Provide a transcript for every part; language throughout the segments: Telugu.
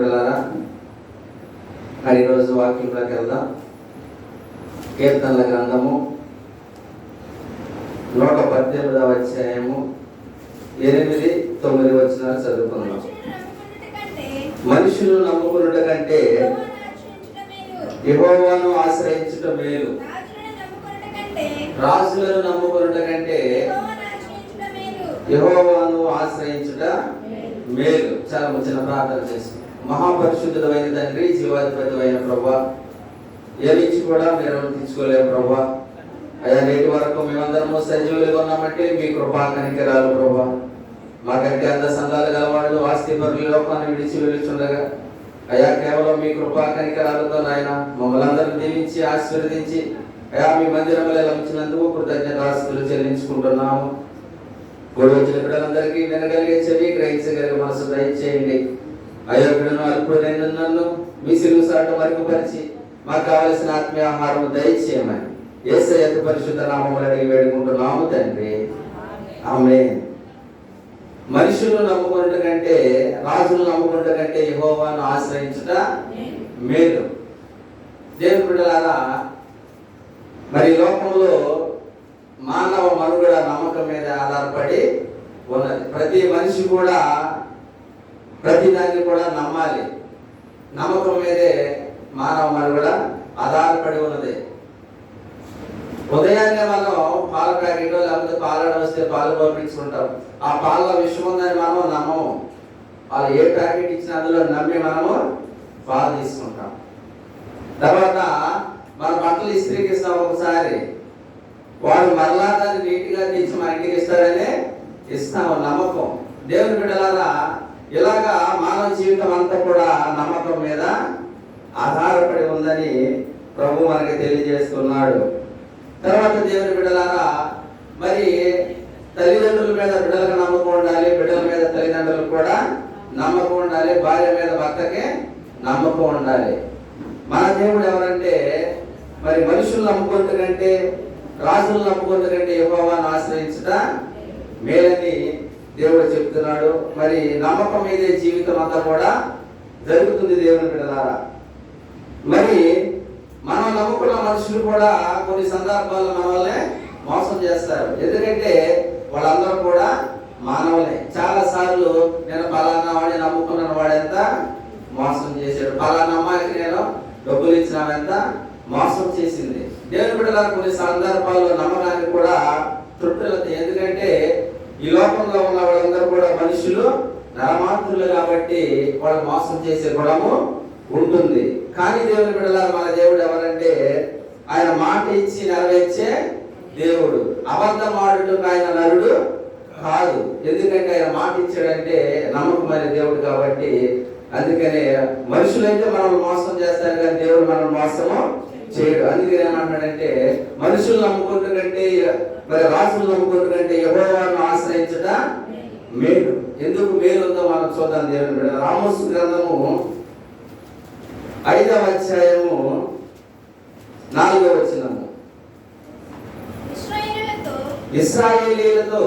బిడ్డలారా, మరి ఈరోజు వాక్యంలోకి వెళ్దాం. కీర్తనల గ్రంథము 118వ అధ్యాయము 8-9 వచనాలు చదువుకుందాం. మనుషులు నమ్ముకున్నట కంటే యెహోవాను ఆశ్రయించుట మేలు, రాజులను నమ్ముకున్నట కంటే యెహోవాను ఆశ్రయించుట మేలు. చాలా చిన్న ప్రార్థన చేసి, మహాపరిశుద్ధుడైన తండ్రి, జీవాధిపతివైన ప్రభువా, ఏ నుంచి కూడా మీరు తీసుకోలేము ప్రభువా. అయ్యా, నేటి వరకు మేమందరము సజీవులుగా ఉన్నామంటే మీ కృపా కనికరాలు ప్రభువా. మాకంటే అంత సంఘాలు గలవాళ్ళు ఆస్తి పరుల లోకాన్ని విడిచి వెళ్తుండగా అయ్యా, కేవలం మీ కృపా కనికరాలతో నాయన మమ్మల్ని అందరినీ దీవించి ఆశీర్వదించి అయ్యా మీ మందిరంలో ఉంచినందుకు కృతజ్ఞతాస్తుతులు చెల్లించుకుంటున్నాము. గొడవ వచ్చిన బిడ్డలందరికీ వినగలిగే చెవి, గ్రహించగలిగే మనసు దయచేయండి. అయ్యా, బిడ్డను అల్పుడైన నన్ను మీ సిలువ సాటు మరుగుపరిచి మాకు కావలసిన ఆత్మీయ ఆహారం దయచేయమని యేసయ్య పరిశుద్ధ నామములో అడిగి వేడుకుంటున్నాము తండ్రి, ఆమేన్. మనుషులు నమ్ముకున్నట కంటే, రాజులు నమ్ముకున్నట కంటే యెహోవాను ఆశ్రయించుట మేలు. దేవుని బిడ్డలారా, మరి లోకంలో మానవ మనుగడ నమ్మకం మీద ఆధారపడి ఉన్నది. ప్రతి మనిషి కూడా ప్రతి దాన్ని కూడా నమ్మాలి. నమ్మకం మీదే మానవ మనుగడ ఆధారపడి ఉన్నది. ఉదయాన్నే మనం పాల ప్యాకెట్ లేకపోతే పాలను వస్తే పాలు పంపించుకుంటాం. ఆ పాలలో విషయం ఉందని మనం నమ్మము. వాళ్ళు ఏ ప్యాకెట్ ఇచ్చినా అందులో నమ్మి మనము పాలు తీసుకుంటాం. తర్వాత మన బట్టలు ఇస్త్రీకి ఇస్తాం. ఒకసారి వాడు మరలా దాన్ని నీట్గా తెచ్చి మన ఇంటికి ఇస్తారని ఇస్తాము, నమ్మకం. దేవుని బిడ్డలారా, ఇలాగా మానవ జీవితం అంతా కూడా నమ్మకం మీద ఆధారపడి ఉందని ప్రభు మనకి తెలియజేస్తున్నాడు. తర్వాత దేవుని బిడ్డలారా, మరి తల్లిదండ్రుల మీద బిడ్డలకు నమ్మకం ఉండాలి, బిడ్డల మీద తల్లిదండ్రులకు కూడా నమ్మకం ఉండాలి, భార్య మీద భర్తకి నమ్మకం ఉండాలి. మన దేవుడు ఎవరంటే, మరి మనుషులు నమ్ముకుంటు కంటే, రాజులు నమ్ముకుంటు కంటే యెహోవాను ఆశ్రయించుట మేలని దేవుడు చెప్తున్నాడు. మరి నమ్మకం మీదే జీవితం అంతా కూడా జరుగుతుంది దేవుని బిడ్డలారా. మరి మనం నమ్ముకున్న మనుషులు కూడా కొన్ని సందర్భాల్లో మన వల్లే మోసం చేస్తారు. ఎందుకంటే వాళ్ళందరూ కూడా మానవులే. చాలా సార్లు నేను పలానా వాడిని నమ్ముకున్న వాడెంత మోసం చేశాడు, పలానా అమ్మాయికి నేను డబ్బులు ఇచ్చినామంత మోసం చేసింది. దేవుని బిడ్డలా కొన్ని సందర్భాల్లో నమ్మకానికి కూడా తృప్తులత. ఎందుకంటే ఈ లోకంలో ఉన్న వాళ్ళందరూ కూడా మనుషులు నరమాత్రులు కాబట్టి వాళ్ళు మోసం చేసే గుణము ఉంటుంది. కానీ దేవుని బిడ్డలా, మన దేవుడు ఎవరంటే ఆయన మాట ఇచ్చి నెరవేర్చే దేవుడు. అబద్ధం ఆడుటకు ఆయన నరుడు కాదు. ఎందుకంటే ఆయన మాట ఇచ్చాడంటే నమ్మకమైన దేవుడు కాబట్టి. అందుకనే మనుషులైతే మనం మోసం చేస్తారు కానీ దేవుడు మనం మోసము చేయడు. అందుకని ఏమంటాడంటే, మనుషులు నమ్ముకుంటుందంటే, మరి రాజులు నమ్ముకుంటుందంటే యెహోవాను ఆశ్రయించుట మేలు. ఎందుకు మేలు ఉందో మనం చూద్దాం. దేవుని బిడ్డ, ఆమోసు గ్రంథము 5వ అధ్యాయము 4వ వచనము. ఇశ్రాయేలీయులతో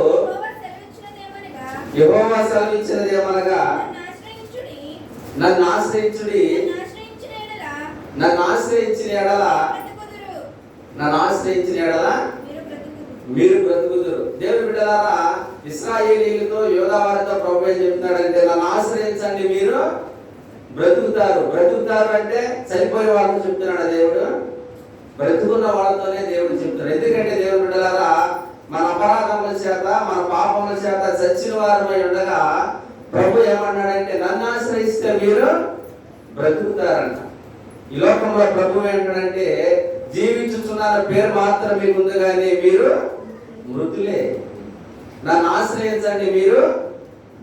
యెహోవా సెలవిచ్చినదేమనగా, నన్ను ఆశ్రయించుడి, నన్ను ఆశ్రయించిన ఎడల మీరు బ్రతుకుదురు. దేవుని బిడ్డలారా, ఇశ్రాయేలీయులతో యోధావారితో ప్రభువే చెప్తున్నాడంటే, నన్ను ఆశ్రయించండి, మీరు బ్రతుకుతారు. బ్రతుకుతారు అంటే చనిపోయే వాళ్ళతో చెప్తున్నాడు దేవుడు, బ్రతుకున్న వాళ్ళతోనే దేవుడు చెప్తున్నాడు. ఎందుకంటే దేవుని బిడ్డలారా, మన అపరాధముల చేత, మన పాపముల చేత చచ్చిన వారమై ఉండగా ప్రభు ఏమన్నాడంటే, నన్ను ఆశ్రయిస్తే మీరు బ్రతుకుతారంట. ఈ లోకంలో ప్రభు ఏంటంటే, జీవించుతున్న పేరు మాత్రం మీకు ఉంది కానీ మీరు మృతులే. నన్ను ఆశ్రయించండి, మీరు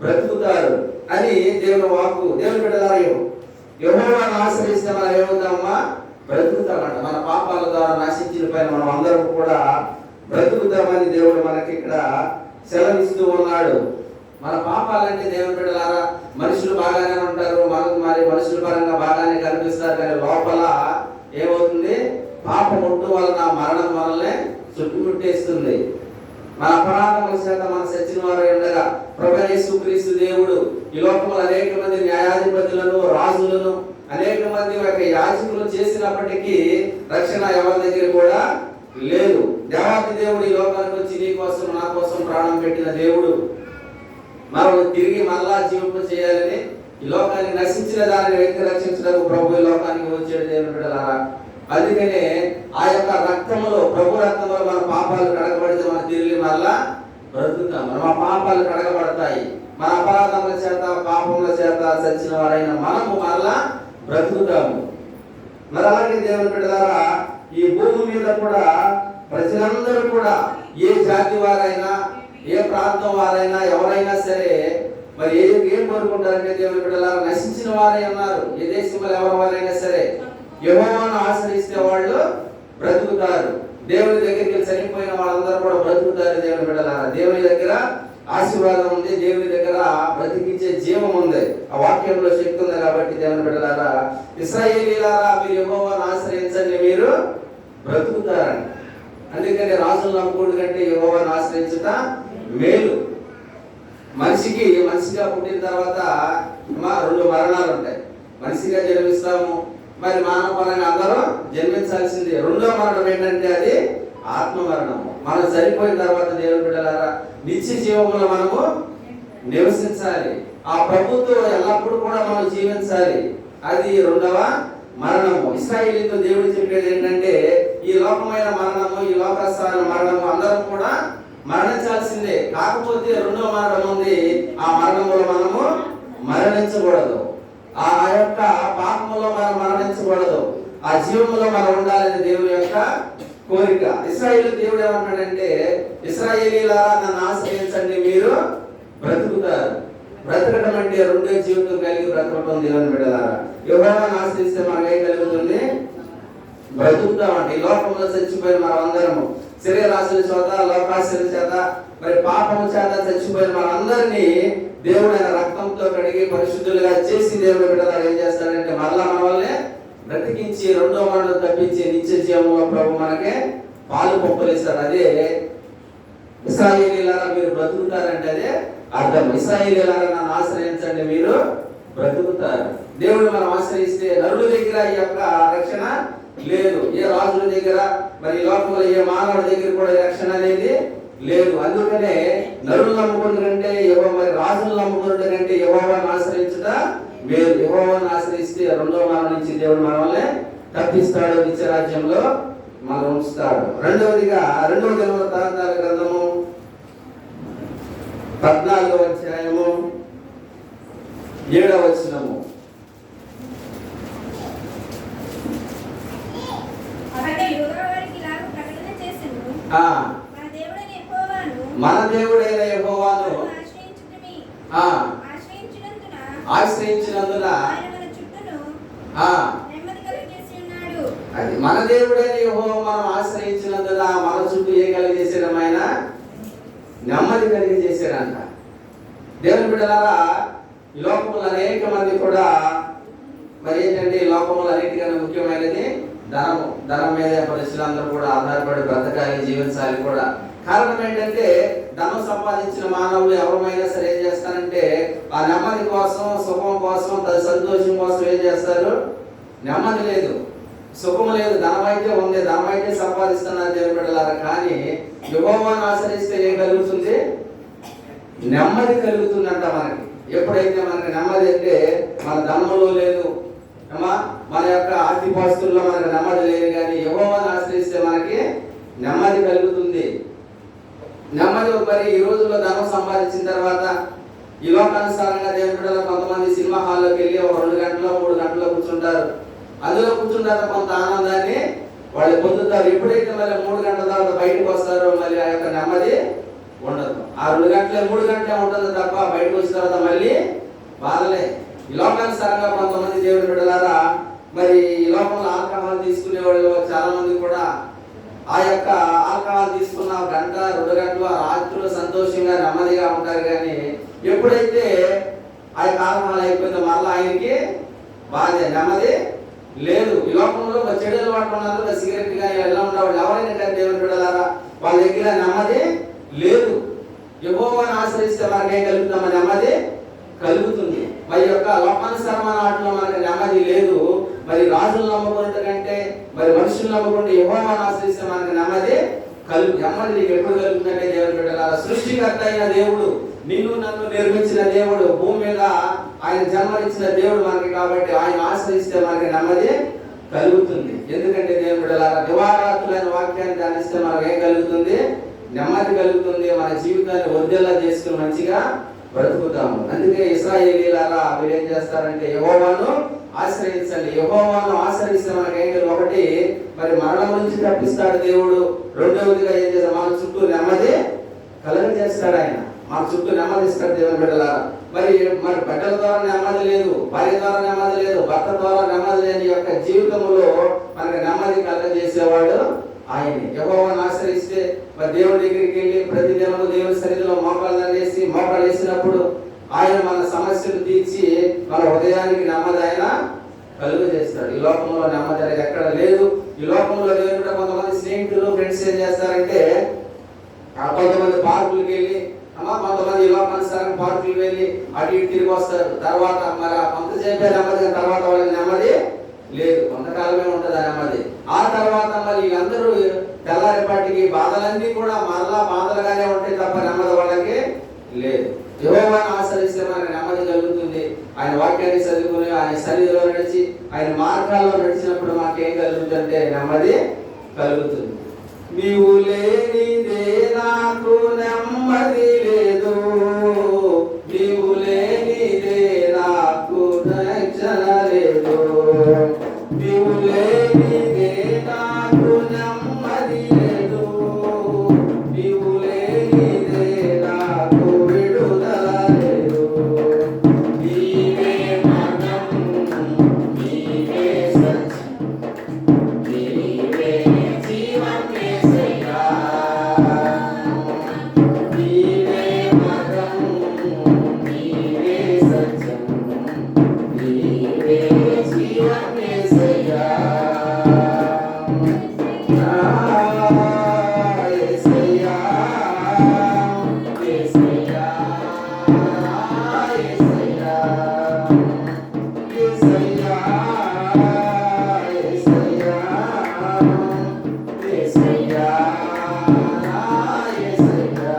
బ్రతుకుతారు అని దేవుని వాక్కు. దేవుని బిడ్డలారా, యెహోవాను ఆశ్రయిస్తే మనం ఏమవుతామా? బ్రతుకుతామంట. మన పాపాల ద్వారా నశించిన పైన మనం అందరం కూడా బ్రతుకుతామని దేవుడు మనకి ఇక్కడ సెలవిస్తూ ఉన్నాడు. మన పాపాలంటే దేవుని బిడ్డలారా, మనుషులు బాగానే ఉంటారు, మనకు మరి మనుషుల పరంగా బాగానే కనిపిస్తారు, కానీ లోపల ఏమవుతుంది? పాపం ఉంటూ వలన మరణం మనల్ని చుట్టుముట్టేస్తుంది. మన అపరాధముల చేత మన సచిన వారు ఉండగా ప్రభు మరి యేసుక్రీస్తు దేవుడు ఈ లోకంలో అనేక మంది న్యాయాధిపతులను, రాజులను, అనేక మంది యొక్క యాజకులు చేసినప్పటికీ రక్షణ ఎవరి దగ్గర కూడా లేదు. దేవాది దేవుడు ఈ లోకానికి వచ్చి నీ కోసం, నా కోసం ప్రాణం పెట్టిన దేవుడు మనం తిరిగి మళ్ళా జీవింప చేయాలని, ఈ లోకానికి నశించిన దానిని వ్యక్తి రక్షించడానికి ప్రభు ఈ లోకానికి వచ్చాడు దేవుని బిడ్డలారా. అందుకనే ఆ యొక్క రక్తములో, ప్రభు రక్తంలో మన పాపాలు కడగబడితే మనం తిరిగి మళ్ళా బ్రతుకుతాం. మన పాపాలు కడగబడతాయి. మన అపరాధముల చేత, పాపముల చేత చచ్చిన వారైన మనము మళ్ళా బ్రతుకుతాము. మరి అలాగే దేవుని బిడ్డలారా, ఈ భూమి మీద కూడా ప్రజలందరూ కూడా ఏ జాతి వారైనా, ఏ ప్రాంతం వారైనా, ఎవరైనా సరే మరి ఏం కోరుకుంటారంటే దేవుని బిడ్డలారా, నశించిన వారే ఉన్నారు. ఏ దేశంలో ఎవరి వారైనా సరే యెహోవాను ఆశ్రయిస్తే వాళ్ళు బ్రతుకుతారు. దేవుని దగ్గరికి చనిపోయిన వాళ్ళందరూ కూడా బ్రతుకుతారు. దేవుని బిడ్డలారా, దేవుని దగ్గర ఆశీర్వాదం ఉంది, దేవుని దగ్గర బ్రతికించే జీవం ఉంది. ఆ వాక్యంలో శక్తి ఉంది. కాబట్టి దేవుని బిడ్డలారా, ఇశ్రాయేలీయులారా మీరు యెహోవాను ఆశ్రయించండి, మీరు బ్రతుకుతారని. అందుకని రాజులను నమ్ముకోవడం కంటే యెహోవాను ఆశ్రయించుట మేలు. మనిషిగా పుట్టిన తర్వాత రెండు మరణాలు ఉంటాయి. మనిషిగా జన్మిస్తాము, మరి మానవ పరంగా అందరూ జన్మించాల్సిందే. రెండో మరణం ఏంటంటే అది ఆత్మ మరణము. మనం చనిపోయిన తర్వాత దేవుని బిడ్డలారా నిత్య జీవంలో మనము నివసించాలి. ఆ ప్రభుత్వం ఎల్లప్పుడూ కూడా మనం జీవించాలి. అది రెండవ మరణము. ఇశ్రాయేలీయులతో దేవుడు చెప్పేది ఏంటంటే ఈ లోకమైన మరణము, ఈ లోకస్థాన మరణము అందరం కూడా మరణించాల్సిందే. కాకపోతే రెండవ మరణం ఉంది. ఆ మరణములో మనము మరణించకూడదు. ఆ యొక్క పాపములో మనం మరణించకూడదు. ఆ జీవములో మనం ఉండాలని దేవుని యొక్క కోరిక. ఇశ్రాయేలు దేవుడు ఏమంటాడంటే, ఇశ్రాయేలీయులారా నన్ను ఆశ్రయించండి, మీరు బ్రతుకుతారు. బ్రతకడం అంటే రెండో జీవితం కలిగి బ్రతకటం. దేవుని బిడ్డలారా, యెహోవాను ఆశ్రయిస్తే మనకు ఏం కలుగుతుంది? బ్రతుకుతామంటే. ఈ లోకంలో చచ్చిపోయిన మనందరము శరీరాశుల చేత, లోకాశుల చేత, మరి పాపము చేత చచ్చిపోయిన మనందరినీ దేవుడు ఆయన రక్తంతో కడిగి పరిశుద్ధులుగా చేసి దేవుడు బిడ్డలారా ఏం చేస్తాడంటే మళ్ళా మనల్ని బ్రతికించి రెండో మరణం తప్పించి నిత్య జీవంలో ప్రభు మనకే పాలు పంపులేస్తాడు. అదే ఇశ్రాయేలీయులారా మీరు బ్రతుకుతారంటే అదే అర్థం. ఇశ్రాయేలీయులారా నన్ను ఆశ్రయించండి, మీరు బ్రతుకుతారు. దేవుడు మనం ఆశ్రయిస్తే నరుల దగ్గర ఈ యొక్క రక్షణ లేదు. ఏ రాజుల దగ్గర, మరి లోకంలో ఏ మానవుడి దగ్గర కూడా రక్షణ అనేది లేదు. అందుకనే నరులు నమ్ముకుంటే మరి రాజులు నమ్ముకుంటే యెహోవాను ఆశ్రయించుట మేలు. యెహోవాను ఆశ్రయిస్తే రెండో మరణం నుంచి దేవుడు మనల్ని తప్పిస్తాడు, నిత్య రాజ్యంలో మనం ఉంచుతాడు. రెండవ దినవృత్తాంతాల గ్రంథము 14వ అధ్యాయము 7వ వచనము. మన దేవుడైన యెహోవాను ఆశ్రయించినందున అది మన దేవుడైన యెహోవా మనం ఆశ్రయించినందున మన చుట్టూ ఏ కలిగేసాడు? ఆయన నెమ్మది కలిగజేశాడంట. దేవుని బిడ్డలారా, ఈ లోకములు అనేక మంది కూడా మరి ఏంటంటే ఈ లోకములు అన్నిటికన్నా ముఖ్యమైనది ధనము. ధనం మీద పరిస్థితులందరూ కూడా ఆధారపడి బ్రతకాలి, జీవించాలి కూడా. కారణం ఏంటంటే ధనం సంపాదించిన మానవులు ఎవరైనా సరే ఏం చేస్తారంటే ఆ నెమ్మది కోసం, సుఖం కోసం, సంతోషం కోసం ఏం చేస్తారు? నెమ్మది లేదు, సుఖం లేదు. ధనం అయితే ఉంది, ధనం అయితే సంపాదిస్తున్నారు దేవుని బిడ్డలారా. కానీ యెహోవాను ఆశ్రయిస్తే ఏం కలుగుతుంది? నెమ్మది కలుగుతుందంట మనకి. ఎప్పుడైతే మనకి నెమ్మది అంటే మన ధనంలో లేదు, మన యొక్క ఆస్తిపాస్తుల్లో మనకు నెమ్మది లేదు. కానీ యెహోవాను ఆశ్రయిస్తే మనకి నెమ్మది కలుగుతుంది. నెమ్మది. మరి ఈ రోజుల్లో ధనం సంపాదించిన తర్వాత ఈ లోకానుసారంగా దేవుని బిడ్డలు కొంతమంది సినిమా హాల్లోకి వెళ్ళి 2 గంటలు 3 గంటలు కూర్చుంటారు. అందులో కూర్చున్న తర్వాత కొంత ఆనందాన్ని వాళ్ళు పొందుతారు. ఎప్పుడైతే మళ్ళీ 3 గంటల తర్వాత బయటకు వస్తారో మళ్ళీ ఆ యొక్క నెమ్మది ఉండదు. ఆ 2 గంటలే 3 గంటలే ఉంటుంది తప్ప బయటకు వచ్చిన తర్వాత మళ్ళీ బాధలే. ఈ లోకానుసారంగా కొంతమంది దేవుని బిడ్డలారా మరి ఈ లోకంలో ఆల్కహాల్ తీసుకునే వాళ్ళు చాలా మంది కూడా ఆ యొక్క ఆల్కహాల్ తీసుకున్న 1 గంట 2 గంటలు రాత్రులు సంతోషంగా నెమ్మదిగా ఉంటారు. కానీ ఎప్పుడైతే ఆ యొక్క ఆల్కహాల్ అయిపోయిందో మళ్ళీ ఆయనకి బాధ, నెమ్మది లేదు. ఈ లోకంలో చెడు అలవాట్లు ఉన్నారు, సిగరెట్ కానీ ఎలా ఉండేవాళ్ళు ఎవరైనా కానీ దేవుని బిడ్డలారా వాళ్ళ దగ్గర నెమ్మది లేదు. యెహోవాను ఆశ్రయిస్తే మనకి ఏం కలుగుతాం? నెమ్మది కలుగుతుంది. మరి యొక్క లోకానుసారమైన వాటిలో మనకి నెమ్మది లేదు. మరి రాజులు నమ్ముకున్నట్టు కంటే మరి మనుషులు నమ్ముకుంటే యెహోవాను ఆశ్రయిస్తే మనకి నెమ్మది నెమ్మది నీకు ఎప్పుడు కలుగుతుందంటే దేవుని బిడ్డలారా, సృష్టికర్త అయిన దేవుడు, నిన్ను నన్ను నిర్మించిన దేవుడు, భూమి మీద ఆయన జన్మనిచ్చిన దేవుడు మనకి, కాబట్టి ఆయన ఆశ్రయిస్తే మనకి నెమ్మది కలుగుతుంది. ఎందుకంటే దేవుని బిడ్డలారా, దివారాత్రులైన వాక్యాన్ని ధ్యానిస్తే మనకు ఏం కలుగుతుంది? నెమ్మది కలుగుతుంది. మన జీవితాన్ని వర్ధిల్లా చేసుకుని మంచిగా బ్రతుకుతాము. అందుకే ఇశ్రాయేలీయులారా మీరు ఏం చేస్తారంటే యెహోవాను ఆశ్రయించండి. యెహోవాను ఆశ్రయిస్తే మనకి ఏం కలిగి? ఒకటి, మరి మరణం నుంచి తప్పిస్తాడు దేవుడు. రెండవదిగా ఏం చేస్తాడు? మన చుట్టూ నెమ్మది కలుగజేస్తాడు ఆయన. మన చుట్టూ నెమ్మది ఇస్తాడు దేవుని బిడ్డలారా. మరి బిడ్డల ద్వారా నెమ్మది లేదు, భార్య ద్వారా నెమ్మది లేదు, భర్త ద్వారా నెమ్మది లేని యొక్క జీవితంలో మనకి నెమ్మది కలుగజేసేవాడు ఆయనే. యెహోవాను ఆశ్రయిస్తే మరి దేవుడి దగ్గరికి వెళ్ళి ప్రతి దినము దేవుని సన్నిధిలో మోకాలు వేసినప్పుడు ఆయన మన సమస్యలు తీర్చి మన హృదయానికి నెమ్మది ఆయన కలుగజేస్తాడు. ఈ లోకంలో నెమ్మది అనేది ఎక్కడ లేదు. ఈ లోకంలో దేవుడు కొంతమంది స్నేహితులు ఫ్రెండ్స్ ఏం చేస్తారంటే కొంతమంది పార్కులకు వెళ్ళి కొంతమంది ఈ లోకానుసారంగా పార్కులకు వెళ్ళి అటు ఇటు తిరిగి వస్తారు. తర్వాత మరి కొంతసేపే నెమ్మది, తర్వాత వాళ్ళకి నెమ్మది లేదు, కొంతకాలమే ఉంటుంది ఆ నెమ్మది. ఆ తర్వాత మరి వీళ్ళందరూ తెల్లారిపాటికి బాధలన్నీ కూడా మరలా బాధలుగానే ఉంటాయి తప్ప నెమ్మది వాళ్ళకి లేదు. యెహోవాను ఆశ్రయిస్తే మనకు నెమ్మది కలుగుతుంది. ఆయన వాక్యాన్ని చదువుకుని ఆయన సన్నిధిలో నడిచి ఆయన మార్గాల్లో నడిచినప్పుడు మాకేం కలుగుతుందంటే నెమ్మది కలుగుతుంది. నీవు లేనిదే నాకు నెమ్మది లేదు, నీవు లేనిదే నాకు రక్షణ లేదు, నీవు లేనిదే నాకు నెమ్మది లేదు, నీవు లేనిదే నాకు విడుదల లేదు. నీవే మార్గం, నీవే సత్యం, నీవే జీవం యేసయ్యా. నీవే మార్గం, నీవే సత్యం, నీవే జీవం యేసయ్యా. యేసయ్యా, యేసయ్యా, యేసయ్యా, యేసయ్యా, యేసయ్యా, యేసయ్యా, యేసయ్యా.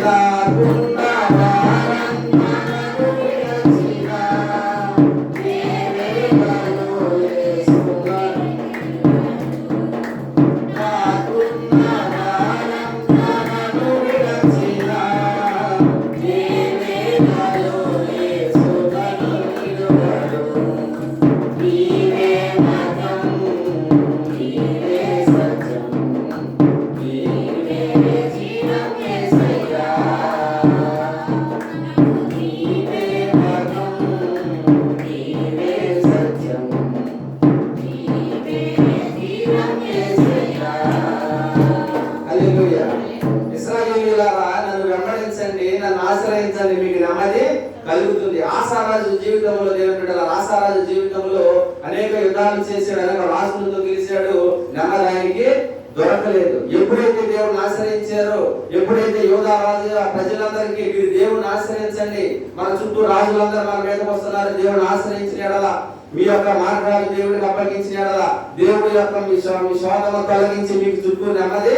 నాకున్న వారందరూ విడచినా, నీవేమను యేసువని. నాకున్న వారందరూ విడచినా, నీవేమను యేసువని విడువడు. నీవే మార్గం, నీవే సత్యం, నీవే జీవం యేసయ్యా. నీవే మార్గం, నీవే సత్యం, నీవే జీవం యేసయ్యా. హల్లెలూయా. ఇశ్రాయేలీయులారా నన్ను వెంబడించండి, నన్ను ఆశ్రయించండి, మీకు నెమ్మది కలుగుతుంది. ఆసారాజు జీవితంలో దేవుని బిడ్డలారా, ఆసారాజు జీవితంలో అనేక యుద్ధాలు చేశాడు, అనేక రాజులతో గెలిచాడు, నెమ్మది ఆయనకి దొరకలేదు. ఎప్పుడైతే దేవుని ఆశ్రయించారో, ఎప్పుడైతే యోధా రాజు ఆ ప్రజలందరికీ మీరు దేవుని ఆశ్రయించండి, మన చుట్టూ రాజులందరూ మన మీదకి వస్తున్నారు, దేవుని ఆశ్రయించిన ఎడల మీ యొక్క మార్గాలు దేవుడికి అప్పగించిన ఎడల దేవుడి యొక్క మీ శోధన తొలగించి మీకు చుట్టూ నెమ్మది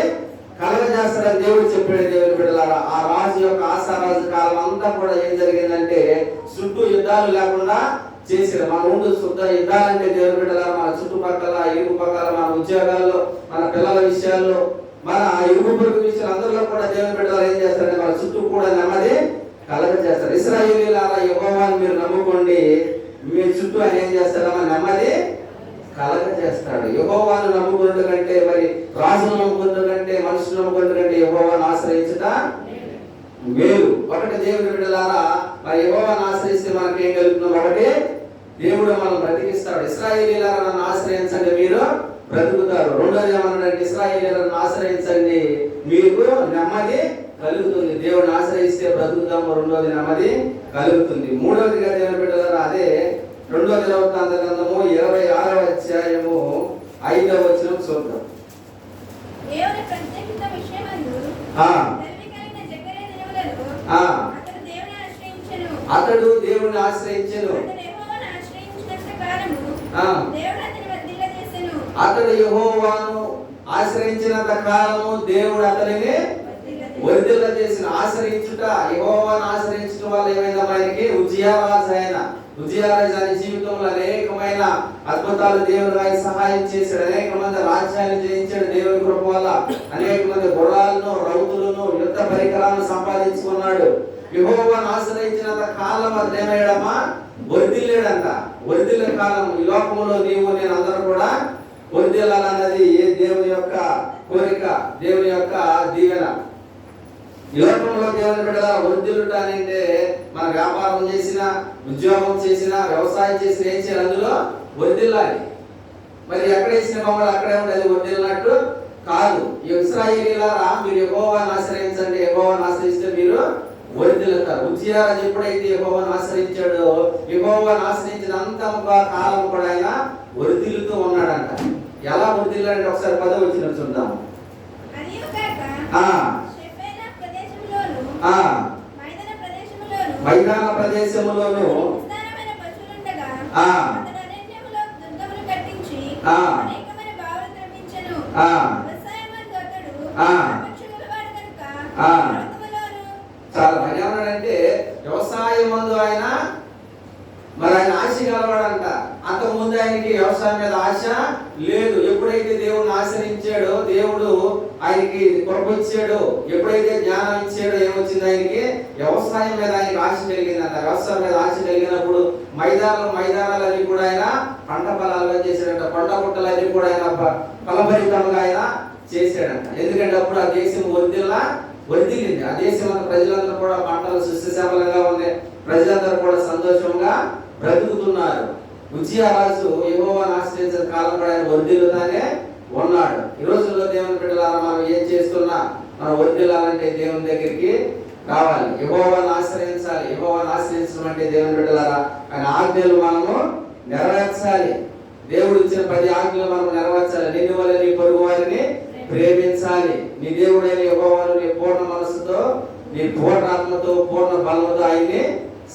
కలగజేస్తాడని దేవుడు చెప్పాడు. దేవుని బిడ్డలారా, ఆ రాజు యొక్క ఆసారాజు కాలం అంతా కూడా ఏం జరిగిందంటే చుట్టూ యుద్ధాలు లేకుండా చేసాడు. మన ముందు శుద్ధ యుద్ధాలంటే దేవుని బిడ్డలారా మన చుట్టుపక్కల ఇరుగు పక్కల మన ఉద్యోగాల్లో, మన పిల్లల విషయాల్లో, మన ఇరుగు పొరుగు విషయాలు అందరిలో కూడా దేవుని బిడ్డలారా ఏం చేస్తారంటే మన చుట్టూ కూడా నెమ్మది కలగజేస్తారు. ఇశ్రాయేలీయులారా యెహోవాను మీరు నమ్ముకోండి, మీ చుట్టూ ఆయన ఏం చేస్తాడమ్మా? నెమ్మది కలగజేస్తాడు. యెహోవాను నమ్ముకున్నట్టు కంటే, మరి రాజును నమ్ముకున్నట్టు కంటే, మనుషులు నమ్ముకున్నట్టు కంటే యెహోవాను ఆశ్రయించుట మేలు. ఒకటి దేవుని బిడ్డలారా, మరి యెహోవాను ఆశ్రయిస్తే మనకి ఏం కలుగుతుందో? ఒకటి, దేవుడు మనం బ్రతికిస్తాడు. ఇశ్రాయేలీయులారా నన్ను ఆశ్రయించండి, మీరు బ్రతుకుతారు. రెండోది ఏమన్నాడంటే ఇశ్రాయేలీయులను ఆశ్రయించండి, మీకు నెమ్మది కలుగుతుంది. దేవుడిని ఆశ్రయిస్తే బ్రతుకుతాము, రెండోది నెమ్మది కలుగుతుంది. మూడవదిగా దేవుని బిడ్డలారా అదే 2వ దినవృత్తాంత గ్రంథము 26వ అధ్యాయము 5వ వచనం చూద్దాం. దేవుని ప్రత్యేకిత విషయమందు అతడు దేవుని ఆశ్రయించెను. అతడు యెహోవాను ఆశ్రయించినంత కాలము దేవుడు అతనిని వర్ధిల్ల చేసిన. ఆశ్రయించుట, యెహోవాను ఆశ్రయించుట వల్ల ఏమైందా ఆయనకి? ఉజ్జియారాజు ఆయన జీవితంలో అనేకమైన అద్భుతాలు దేవుడు ఆయన సహాయం చేశాడు. అనేక మంది రాజ్యాన్ని జయించాడు దేవుని కృప వల్ల. అనేక మంది గుర్రాలను, రౌతులను, యుద్ధ పరికరాలను సంపాదించుకున్నాడు. యెహోవాను ఆశ్రయించినంత కాలం అది ఏమయ్యాడమ్మా? వర్ధిల్లాడంట. వర్ధిల్ల కాలం. ఈ లోకంలో నీవు నేను అందరూ కూడా వర్ధిల్లాలన్నది దేవుని యొక్క కోరిక, దేవుని యొక్క దీవెన. ఈ లోకంలో దేవుని బిడ్డలా వర్ధిల్లుటానంటే మన వ్యాపారం చేసినా, ఉద్యోగం చేసినా, వ్యవసాయం చేసినా ఏం చేయాలి? అందులో వర్ధిల్లాలి. మరి ఎక్కడ వేసిన బొమ్మలు అక్కడే ఉండేది వర్ధిల్లినట్టు కాదు. ఇశ్రాయేలీయులారా, మీరు యెహోవాను ఆశ్రయించండి. యెహోవాను ఆశ్రయిస్తే మీరు వర్ధిల్లుతారు. ఉజ్జియారాజు ఎప్పుడైతే యెహోవాను ఆశ్రయించాడో, యెహోవాను ఆశ్రయించినంత కాలం కూడా ఆయన వర్ధిల్లుతూ ఉన్నాడంట. ఎలా వర్ధిల్లాడంటే ఒకసారి 10వ వచనం చూద్దాం. మైదాన ప్రదేశములోను చాలా భయం ఉన్నాడంటే వ్యవసాయం మందు ఆయన మరి ఆయన ఆశ కలవాడంట. అంతకుముందు ఆయనకి వ్యవసాయం మీద ఆశ లేదు. ఎప్పుడైతే దేవుడిని ఆశ్రయించాడో, దేవుడు ఆయనకి కృపొచ్చాడో, ఎప్పుడైతే జ్ఞానం ఇచ్చాడో ఏమొచ్చింది? ఆయనకి వ్యవసాయం మీద ఆయనకి ఆశ కలిగిందంట. వ్యవసాయం మీద ఆశ కలిగినప్పుడు మైదానాలన్నీ కూడా ఆయన పంట పొలాలుగా చేశాడంట. పంట పుట్టలన్నీ కూడా ఆయన ఫలభరితంగా ఆయన చేశాడంట. ఎందుకంటే అప్పుడు ఆ దేశం వర్ధిల్లింది. ఆ దేశం ప్రజలందరూ కూడా పంటలు సుస్థిశబలంగా ఉంది. ప్రజలందరూ కూడా సంతోషంగా బ్రతుకుతున్నారు. ఉజ్జియారాజు యెహోవాను ఆశ్రయించిన కాలం కూడా ఆయన వర్ధిల్లుతానే ఉన్నాడు. ఈ రోజుల్లో దేవుని బిడ్డలారా, మనం ఏం చేస్తున్నా మనం వర్ధిల్లాలంటే దేవుని దగ్గరికి రావాలి, యెహోవాను ఆశ్రయించాలి. యెహోవాను ఆశ్రయించడం అంటే దేవుని బిడ్డలారా ఆయన ఆజ్ఞలు మనము నెరవేర్చాలి. దేవుడు ఇచ్చిన 10 ఆజ్ఞలు మనం నెరవేర్చాలి. నిన్ను వల్ల నీ పొరుగు వారిని ప్రేమించాలి. నీ దేవుడైన యెహోవాను నీ పూర్ణ మనసుతో, నీ పూర్ణ ఆత్మతో, పూర్ణ బలంతో ఆయన్ని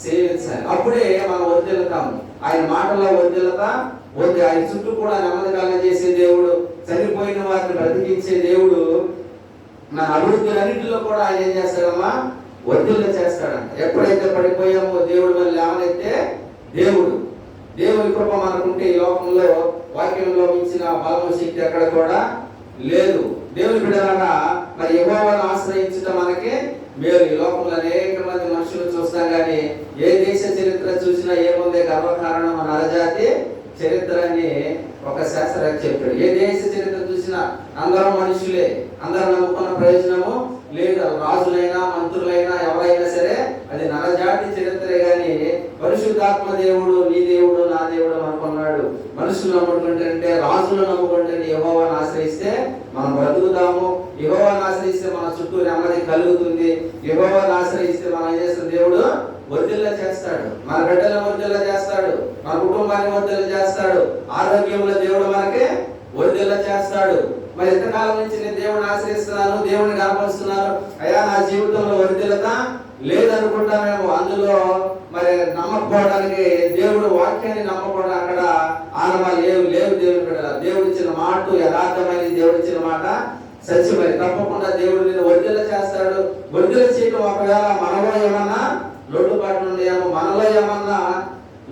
సేవించాలి. అప్పుడే మనం వర్ధిల్లుతాము. ఆయన మాటల్లో వర్ధిల్లతా వద్దు. ఆయన చుట్టూ కూడా నెమ్మదిగా చేసే దేవుడు, చనిపోయిన వారిని బ్రతికించే దేవుడు. మన అభివృద్ధులన్నింటిలో కూడా ఆయన ఏం చేస్తాడమ్మా? వర్ధిల్ల చేస్తాడంట. ఎప్పుడైతే పడిపోయామో దేవుడు మనం లేవనైతే దేవుని కృప మనకుంటే ఈ లోకంలో వాక్యంలో మించిన బలము శక్తి ఎక్కడ కూడా లేదు. దేవుని బిడ్డలారా, మరి యెహోవాను ఆశ్రయించడం మనకి మేలు. ఈ లోకంలో అనేక మంది మనుషులు చూస్తాం కానీ ఏ దేశ చరిత్ర చూసినా ఏముంది? గర్వకారణం మన నరజాతి చరిత్ర అని ఒక శాస్త్రవేత్త చెప్పాడు. ఏ దేశ చరిత్ర చూసినా అందరం మనుషులే, అందరం నమ్ముకున్న ప్రయోజనము లేదు. రాజులైనా, మంత్రులైనా, ఎవరైనా సరే అది నరజాతి చరిత్రే. కానీ పరిశుద్ధాత్మ దేవుడు నీ దేవుడు నా దేవుడు అనుకున్నాడు. మనుషులు నమ్ముకుంటే, రాజులు నమ్ముకుంటే యెహోవాను ఆశ్రయిస్తే మనం బ్రతుకుతాము. యెహోవాను ఆశ్రయిస్తే మన చుట్టూ నెమ్మది కలుగుతుంది. యెహోవాను ఆశ్రయిస్తే మనం ఏం చేస్తాం? దేవుడు వర్ధిల్ల చేస్తాడు. మన బిడ్డలను వర్ధిల్ల చేస్తాడు. మన కుటుంబాన్ని వర్ధిల్ల చేస్తాడు. ఆరోగ్యంలో దేవుడు మనకి వర్ధిల్ల చేస్తాడు. మరి ఎంతకాలం నుంచి నేను దేవుడిని ఆశ్రయిస్తున్నాను, దేవుడిని కనపరుస్తున్నాను, అయ్యా నా జీవితంలో వర్ధిల్లత లేదనుకుంటామేమో. అందులో మరి నమ్మకపోవడానికి, దేవుడు వాక్యాన్ని నమ్మకపోవడం అక్కడ ఆనవాళ్ళు లేవు. దేవుని బిడ్డల దేవుడు ఇచ్చిన మాట యథార్థమైన, దేవుడు ఇచ్చిన మాట సత్యమని. తప్పకుండా దేవుడు నిన్ను వర్ధిల్ల చేస్తాడు. వర్ధిల్ల చేయడం ఒకవేళ మనలో ఏమన్నా లోటుపాట్లు ఉన్నాయేమో, మనలో ఏమన్నా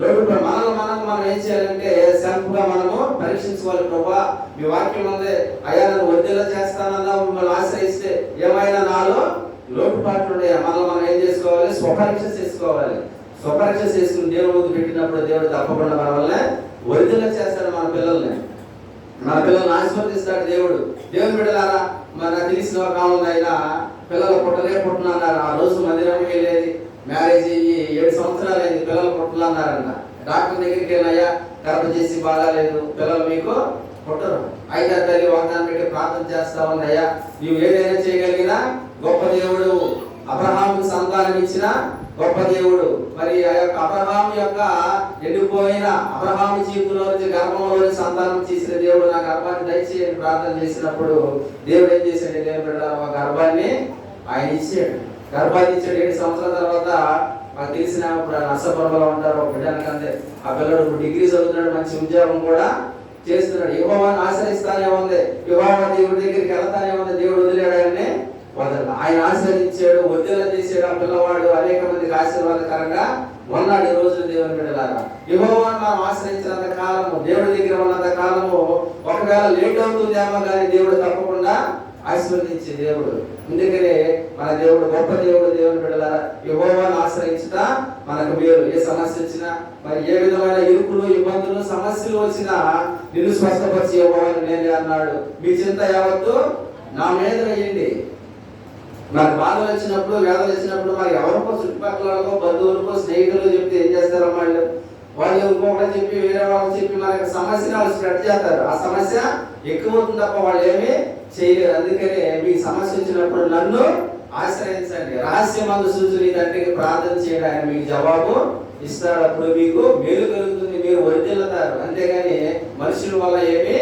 లోటుపాటు మనం ఏం చేయాలంటే సెల్ఫ్ గా మనము పరీక్షించుకోవాలి. ప్రభా, మీ వాక్యం ఉంది, అయ్యా నన్ను వర్ధిల్ల చేస్తానన్నా, మిమ్మల్ని ఆశ్రయిస్తే ఏమైనా నాలో లోటుపాట్లు ఉన్నాయా? మనం ఏం చేసుకోవాలి? స్వపరీక్ష చేసుకోవాలి. స్వపరీక్ష చేసుకుని దేవుడి ముందు పెట్టినప్పుడు దేవుడు తప్పకుండా మన వల్ల వర్ధిల్ల చేస్తాడు. మన పిల్లల్ని ఆశీర్వదిస్తాడు దేవుడు. దేవుని బిడ్డలారా, మన తెలిసిన ఒక ఆమె అయినా పిల్లలు పుట్టలేకపోతున్నారు. ఆ రోజు మందిరంకి వెళ్ళేది, మ్యారేజ్ అయ్యి 7 సంవత్సరాలు అయింది, పిల్లలు పుట్టాలన్నారంట. డాక్టర్ దగ్గరికి వెళ్ళాయా, గర్భ చేసి బాగాలేదు, పిల్లలు మీకు పుట్టరు. అయితే తల్లి వాగ్దానం పెట్టి ప్రార్థన చేస్తా ఉన్నాయా, నీవు ఏదైనా చేయగలిగినా గొప్ప దేవుడు, అబ్రహాముకు సంతానం ఇచ్చిన గొప్ప దేవుడు. మరి ఆ యొక్క అబ్రహాము యొక్క ఎండిపోయిన అబ్రహాము జీవితంలో నుంచి గర్భంలో సంతానం చేసిన దేవుడు నా గర్భాన్ని దయచేసి ప్రార్థన చేసినప్పుడు దేవుడు ఏం చేశాడు? దేవుడు ఆ గర్భాన్ని ఆయన ఇచ్చాడు. గర్భాన్ని ఇచ్చాడు. 7 సంవత్సరాల తర్వాత మాకు తెలిసిన నర్సపురంలో ఉంటారు ఒక బిడ్డనకంటే ఆ పిల్లడు డిగ్రీ చదువుతున్నాడు, మంచి ఉద్యోగం కూడా చేస్తున్నాడు. యెహోవాను ఆశ్రయిస్తానే ఉంది, యెహోవా దేవుడి దగ్గరికి వెళ్తానే ఉంది. దేవుడు వదిలేడాన్ని వదల ఆయన ఆశీర్వదించాడు, వదిలేలా చేసాడు. ఆ పిల్లవాడు అనేక మందికి ఆశీర్వాదకరంగా ఉన్నాడు. ఈ రోజు దేవుని బిడ్డలారా, యెహోవాను మనం ఆశ్రయించినంత కాలము, దేవుడి దగ్గర ఉన్నంత కాలము, ఒకవేళ లేట్ అవుతుందేమో కానీ దేవుడు తప్పకుండా ఆశీర్వదించే దేవుడు. అందుకనే మన దేవుడు గొప్ప దేవుడు. దేవుని బిడ్డలారా, యెహోవాను ఆశ్రయించుట మనకు మేలు. ఏ సమస్య వచ్చినా, మరి ఏ విధమైన ఇరుకులు, ఇబ్బందులు, సమస్యలు వచ్చినా నిన్ను స్వస్థపరిచి యెహోవాను నేనే అన్నాడు. మీ చింత యావత్తు నా మీద వేయండి. మరి బాధలు వచ్చినప్పుడు, వేదలు వచ్చినప్పుడు మరి ఎవరికో, చుట్టుపక్కలకో, బంధువులకో, స్నేహితులు చెప్తే ఏం చేస్తారు? వాళ్ళు ఇంకొకటి చెప్పి, వేరే వాళ్ళకి చెప్పి మనకి సమస్యను వాళ్ళు స్ప్రెడ్ చేస్తారు. ఆ సమస్య ఎక్కువ అవుతుంది తప్ప వాళ్ళు ఏమీ చేయలేరు. అందుకనే మీకు సమస్య వచ్చినప్పుడు నన్ను ఆశ్రయించండి. రహస్యమందు సూచన తండ్రికి ప్రార్థన చేయడం, ఆయన మీకు జవాబు ఇస్తాడు. అప్పుడు మీకు మేలు కలుగుతుంది, మీరు వర్ధిల్లుతారు. అంతేగాని మనుషుల వల్ల ఏమీ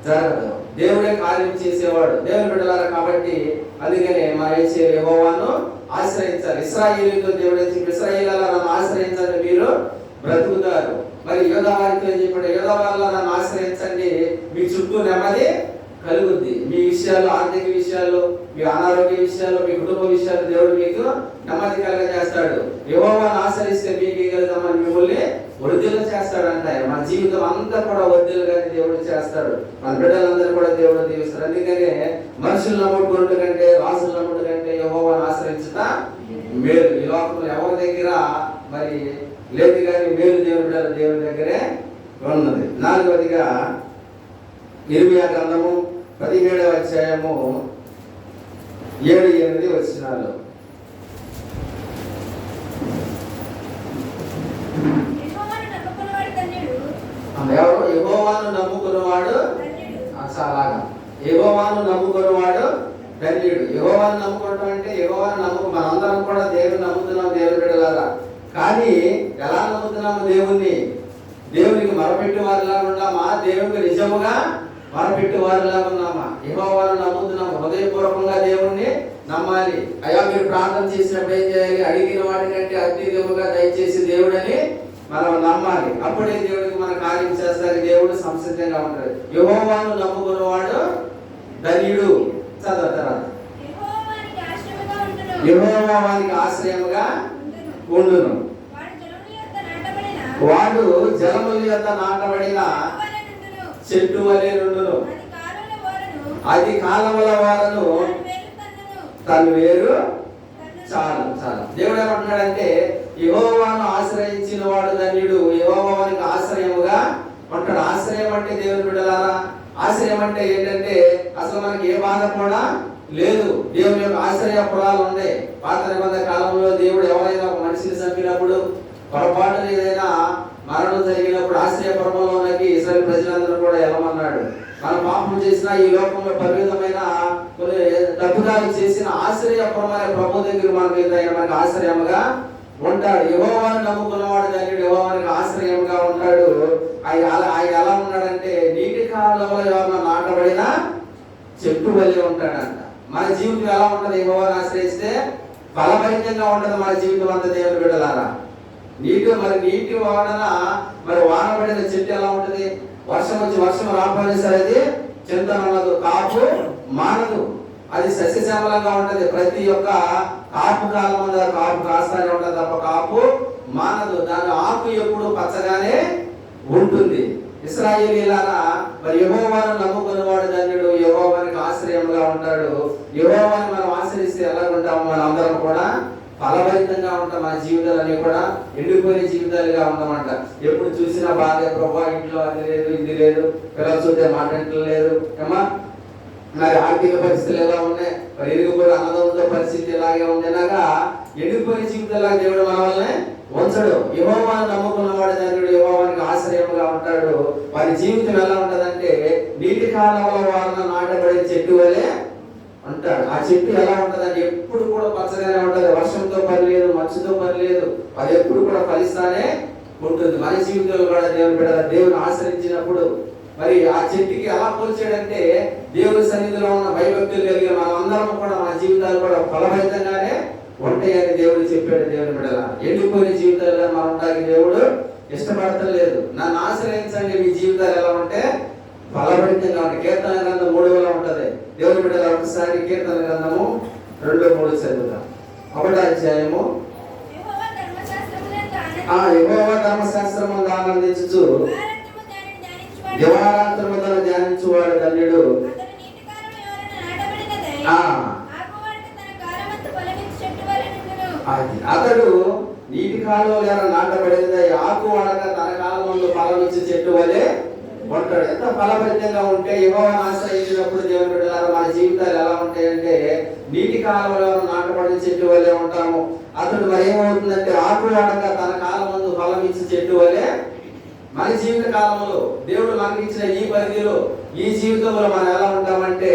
జరగదు. దేవుడే కార్యం చేసేవాడు. దేవుని బిడ్డలారా, కాబట్టి అందుకనే మా యెహోవాను ఆశ్రయించాలి. ఇశ్రాయేలుతో దేవుడు చెప్పి, ఇశ్రాయేలులారా నన్ను ఆశ్రయించండి, మీరు బ్రతుకుతారు. మరి యోధా వారితో చెప్పాడు, యోధా వారిలో నన్ను ఆశ్రయించండి, మీ చుట్టూ నెమ్మది కలుగుద్ది. మీ విషయాలు, ఆర్థిక విషయాలు, మీ అనారోగ్య విషయాలు, మీ కుటుంబ విషయాలు దేవుడు మీకు నెమ్మది కలుగజేస్తాడు. యెహోవాను ఆశ్రయిస్తే మీకు ఏం కలుగుతామని మిమ్మల్ని వృద్ధిలో చేస్తాడంట. మన జీవితం అంతా కూడా వృద్ధిలుగా దేవుడు చేస్తాడు. మన బిడ్డలందరూ కూడా దేవుడు దీవిస్తాడు. అందుకనే మనుషులు నమ్ముకుంటు కంటే, రాసులు నమ్ముడు కంటే యెహోవాను ఆశ్రయించుట మేలు. ఈ లోకంలో ఎవరి దగ్గర మరి లేదు కానీ మేలు దేవుని దగ్గరే ఉన్నది. 4వదిగా ఇర్మియా గ్రంథము 17వ అధ్యాయము 7-8 వచనాలు. ఎవరు? యెహోవాను నమ్ముకున్నవాడు చాలాగా. యెహోవాను నమ్ముకున్నవాడు ధన్యుడు. యెహోవాను నమ్ముకోవడం అంటే యెహోవాను మనందరం కూడా దేవుని నమ్ముతున్నాం దేవుని బిడ్డలారా. కానీ ఎలా నమ్ముతున్నాము దేవుణ్ణి? దేవునికి మొరపెట్టే వారిలా ఉన్నామా? దేవునికి నిజముగా మొరపెట్టే వారిలా ఉన్నామా? యెహోవాను నమ్ముతున్నాము. హృదయపూర్వకంగా దేవుణ్ణి నమ్మాలి. అయ్యా మీరు ప్రార్థన చేసినప్పుడు ఏం చేయాలి? అడిగిన వాటికంటే అత్యధికముగా దయచేసి దేవుడని మనం నమ్మాలి. అప్పుడే దేవుడికి మన కార్యం చేస్తారు. దేవుడు సంసిద్ధంగా ఉంటాడు. యెహోవాను నమ్ముకున్నవాడు ధన్యుడు. చదువు తర్వాత, యెహోవా వానికి ఆశ్రయముగా ఉండును, వాడు జలముల యొద్ద నాటబడిన చెట్టు వలె నుండును, అది కాలముల వారను తన వేరు చాలు. దేవుడు ఏమంటున్నాడంటే, యెహోవాను ఆశ్రయించిన వాడు ధన్యుడు, యెహోవా వానికి ఆశ్రయముగా ఉంటాడు. ఆశ్రయం అంటే దేవుని బిడ్డలారా, ఆశ్రయం అంటే ఏంటంటే అసలు మనకి ఏ బాధ కూడా లేదు. దేవుని యొక్క ఆశ్రయ పొలాలు ఉన్నాయి. పాత నిబంధన కాలంలో దేవుడు ఎవరైనా ఒక మనిషిని చంపినప్పుడు, పొరపాటు ఏదైనా మరణం జరిగినప్పుడు ఆశ్రయపురంలోకి ఇశ్రాయేలు ప్రజలందరూ కూడా వెళ్ళమన్నాడు. మనం పాపం చేసిన, ఈ లోకంలో పరిమితమైన కొన్ని తప్పుదాలు చేసిన ఆశ్రయపురం అనే ప్రభు దగ్గర మనకు ఆశ్రయముగా ఉంటాడు. యెహోవాను నమ్ముకున్నవాడు ధన్యుడు, యెహోవానికి ఆశ్రయముగా ఉంటాడు. ఆయన ఎలా ఉన్నాడంటే నీటి కాలంలో ఎవరైనా నాటబడిన చెట్టు వల్లే ఉంటాడంట. మన జీవితం ఎలా ఉంటుంది? యెహోవాను ఆశ్రయిస్తే ఫలభరితంగా ఉంటుంది మన జీవితం అంతా దేవుని బిడ్డలారా. నీటి వాడన మరి వానబడిన చెట్టు ఎలా ఉంటుంది? వర్షం వచ్చి వర్షం రాకపోయినా సరే అది చింతన ఉండదు, కాపు మానదు, అది సస్యశ్యామలంగా ఉంటుంది. ప్రతి ఒక్క కాపు కాలం కాపు కాస్తానే ఉంటుంది తప్ప కాపు మానదు. దాని ఆకు ఎప్పుడు పచ్చగానే ఉంటుంది. ఇశ్రాయేలీయులారా, మరి యెహోవాను నమ్ముకున్నవాడు ధన్యుడు, యెహోవానికి ఆశ్రయంగా ఉంటాడు. యెహోవాను మనం ఆశ్రయిస్తే ఎలా ఉంటాము? మన అందరం కూడా ఫలభరితంగా ఉంటాం. మన జీవితాలన్నీ కూడా ఎండిపోయిన జీవితాలుగా ఉంటామంట. ఎప్పుడు చూసినా బాధే, ప్రభా ఇంట్లో అది లేదు, ఇది లేదు, పిల్లలు చూస్తే మాట్లాడలేదు ఏమా, మరి ఆర్థిక పరిస్థితులు ఎలా ఉన్నాయి, మరి ఇరుగుపోయి అన్నదమ్ముల పరిస్థితి ఎలాగే ఉండేలాగా ఎండిపోయిన జీవితాలుగా దేవుడు మన వల్లనే ఉంచడు. యెహోవాను నమ్ముకున్నవాడు ధన్యుడు, యెహోవానికి ఆశ్రయముగా ఉంటాడు. వారి జీవితం ఎలా ఉంటదంటే నీటి కాలంలో వారిన నాటబడే చెట్టు వలె అంటాడు. ఆ చెట్టు ఎలా ఉంటదంటే ఎప్పుడు కూడా పచ్చగానే ఉంటది. వర్షంతో పని లేదు, మంచుతో పని లేదు, అది ఎప్పుడు కూడా ఫలిస్తానే ఉంటుంది. మన జీవితంలో కూడా దేవుని బిడ్డ దేవుని ఆశ్రయించినప్పుడు మరి ఆ చెట్టుకి ఎలా పోల్చాడంటే దేవుని సన్నిధిలో ఉన్న భయభక్తులు కలిగిన మనం అందరం కూడా మన జీవితాలు కూడా ఫలభరితంగానే ఉంటాయని దేవుడు చెప్పాడు. దేవుని బిడ్డల ఎండిపోయిన జీవితాలుగా మనం ఉండడానికి దేవుడు ఇష్టపడతలేదు. నన్ను ఆశ్రయించండి, మీ జీవితాలు ఎలా ఉంటే ఫలభరితంగా ఉంటాయి. కీర్తన గ్రంథం 3 ఉంటది. దేవుని బిడ్డల ఒకసారి కీర్తన గ్రంథము 2:3 చదువుతాం. 1వ అధ్యాయము. యెహోవా ధర్మశాస్త్రమందు ఆనందించుచు దివారాంతరము తన ధ్యానించువాడు ధన్యుడు. అతడు నీటి కాలువలో నాటబడింది, ఆకు వాడక తన కాలమందు ఫలమిచ్చు చెట్టు వలె ఉంటాడు. ఎంత ఫలభరితంగా ఉంటే యెహోవాను ఆశ్రయించినప్పుడు దేవుని బిడ్డలారా మన జీవితాలు ఎలా ఉంటాయంటే నీటి కాలువలో నాటబడిన చెట్టు వలె ఉంటాము. అతడు మరి ఏమవుతుందంటే ఆకు వాడక తన కాలమందు ఫలమిచ్చు చెట్టు వలె. మన జీవిత కాలంలో దేవుడు మనకి ఇచ్చిన ఈ పరిధిలో ఈ జీవితంలో మనం ఎలా ఉంటామంటే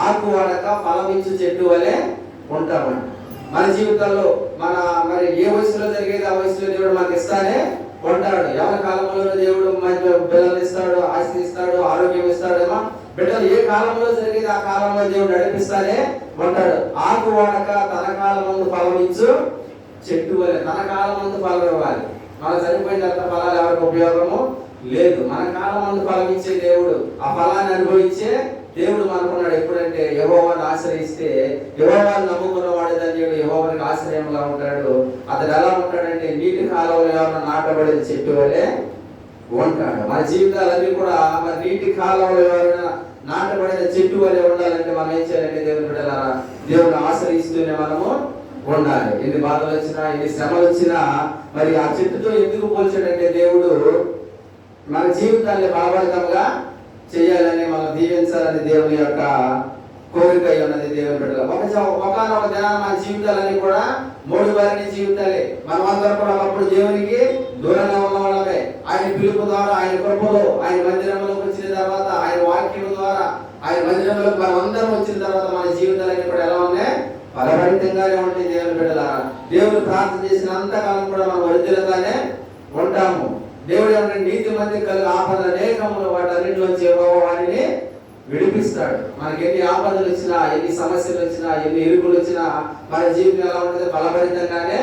ఆకు వాడక ఫలమిచ్చు చెట్టు వలె ఉంటామండి. మన జీవితంలో మరి ఏ వయసులో జరిగేది ఆ వయసులో దేవుడు మనకి ఇస్తానే ఉంటాడు. ఎవరి కాలంలో దేవుడు మంచి పిల్లలు ఇస్తాడు, ఆస్తి ఇస్తాడు, ఆరోగ్యం ఇస్తాడేమో. బిడ్డలు ఏ కాలంలో జరిగేది ఆ కాలంలో దేవుడు నడిపిస్తానే ఉంటాడు. ఆకు వాడక తన కాలం ముందు ఫలమిచ్చు చెట్టు వలె. తన కాలం ముందు ఫలం ఇవ్వాలి. మనం చనిపోయిన తర్వాత ఫలాలు ఎవరికి ఉపయోగము లేదు. మన కాలం ముందు ఫలం ఇచ్చే దేవుడు, ఆ ఫలాన్ని అనుభవించే దేవుడు మనకున్నాడు. ఎప్పుడంటే యెహోవాను ఆశ్రయిస్తే, యెహోవాను నమ్ముకున్న వాడు ధన్యుడు, యెహోవానికి ఆశ్రయంగా ఉంటాడు. అతడు ఎలా ఉంటాడంటే నీటి కాలంలో ఎవరైనా నాటబడిన చెట్టు వలె ఉంటాడు. మన జీవితాలన్నీ కూడా మరి నీటి కాలంలో ఎవరైనా నాటబడిన చెట్టు వలె ఉండాలంటే మనం ఏం చేయాలంటే దేవుని బిడ్డలారా దేవుని ఆశ్రయిస్తూనే మనము ఉండాలి. ఎన్ని బాధలు వచ్చినా ఎన్ని శ్రమలు వచ్చినా మరి ఆ చెట్టుతో ఎందుకు పోల్చాడంటే దేవుడు మన జీవితాన్ని ఫలభరితంగా చేయాలని మనం దీవించాలని దేవుని యొక్క కోరిక ఉన్నది. దేవుని బిడ్డలు ఒకనొక దినాన మన జీవితాలన్నీ కూడా 3 వారిని జీవితాలే. మనమందరం కూడా ఒకప్పుడు దేవునికి దూరంగా ఉన్న వాళ్ళమే. ఆయన పిలుపు ద్వారా, ఆయన కృపలో, ఆయన మందిరంలోకి వచ్చిన తర్వాత, ఆయన వాక్యం ద్వారా ఆయన మందిరంలోకి మనమందరం వచ్చిన తర్వాత మన జీవితాలన్నీ కూడా ఎలా ఉన్నాయి? ఫలభరితంగానే ఉంటాయి. దేవుని బిడ్డలారా దేవుడు ప్రార్థన చేసినంత కాలం కూడా మనం వరిదిలగానే ఉంటాము. దేవుడు ఏమంటే నీతి మంది కలిగి ఆపదలు అనేకములు వాటన్నింటిలోంచి వాడిని విడిపిస్తాడు. మనకి ఎన్ని ఆపదలు వచ్చినా, ఎన్ని సమస్యలు వచ్చినా, ఎన్ని ఇరుకులు వచ్చినా మన జీవితం ఎలా ఉంటుంది? ఫలభరితంగానే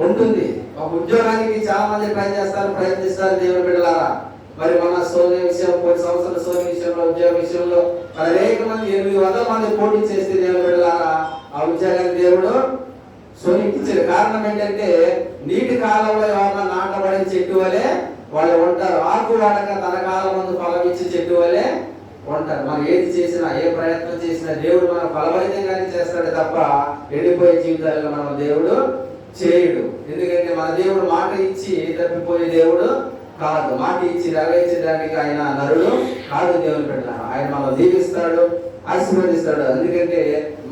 ఉంటుంది. ఒక ఉద్యోగానికి చాలా మంది ప్రయత్నిస్తారు దేవుని బిడ్డలారా. మరి మన సోని విషయం, కొన్ని సంవత్సరాల సోని విషయంలో, ఉద్యోగ విషయంలో అనేక మంది 800 మంది పోటీ చేస్తే దేవుని బిడ్డలారా ఆ ఉద్యోగాన్ని దేవుడు సోనికి ఇచ్చాడు. కారణం ఏంటంటే నీటి కాలంలో ఎవరన్నా నాటబడిన చెట్టు వలె వాళ్ళు ఉంటారు. ఆకు వాడక తన కాలం ముందు ఫలం ఇచ్చే చెట్టు వలె ఉంటారు. మనం ఏది చేసినా, ఏ ప్రయత్నం చేసినా దేవుడు మనం ఫలభరితంగానే చేస్తాడు తప్ప ఎండిపోయే జీవితాల్లో మనం దేవుడు చేయడు. ఎందుకంటే మన దేవుడు మాట ఇచ్చి తప్పిపోయే దేవుడు కాదు. మాట ఇచ్చి నెరవేర్చడానికి ఆయన నరుడు కాదు. దేవుని బిడ్డలారా ఆయన మనం దీవిస్తాడు, ఆశీర్వదిస్తాడు. ఎందుకంటే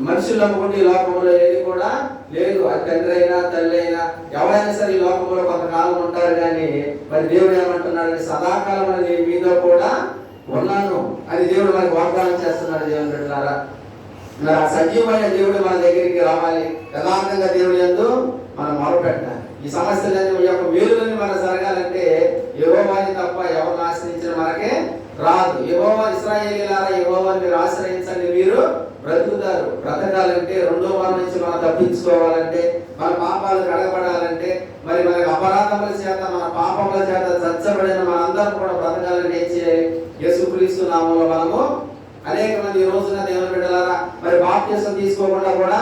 మనుషులు నమ్ముకుంటే ఈ లోకంలో ఏది కూడా లేదు. అది తండ్రి అయినా తల్లి అయినా ఎవరైనా సరే ఈ లోకంలో కొంతకాలం ఉంటారు. కానీ మరి దేవుడు ఏమంటున్నాడు? సదాకాలం నేను మీతో కూడా ఉన్నాను అని దేవుడు మనకి వాగ్దానం చేస్తున్నాడు. దేవుని బిడ్డలారా మరి ఆ సజీవమైన దేవుడు మన దగ్గరికి రావాలి. యథార్థంగా దేవుడి యందు మనం మొరపెట్టాలి. ఈ సమస్యలన్నీ, ఈ యొక్క మేలులన్నీ మనం జరగాలంటే యెహోవాని తప్ప ఎవరిని ఆశ్రయించిన మనకే రాదు. యెహోవా ఇశ్రాయేలీయులారా యెహోవాని మీరు ఆశ్రయించండి, మీరు బ్రతుకుతారు. బ్రతకాలంటే, రెండో వారం నుంచి మనం తప్పించుకోవాలంటే, మన పాపాలు కడగబడాలంటే, మరి మనకి అపరాధముల చేత, మన పాపముల చేత చచ్చబడిన మనందరం కూడా బ్రతకాలంటే ఏం చేయాలి? యేసుక్రీస్తు నామములో మనము అనేక మంది ఈ రోజున దేవుని బిడ్డలారా మరి బాప్తిసం తీసుకోకుండా కూడా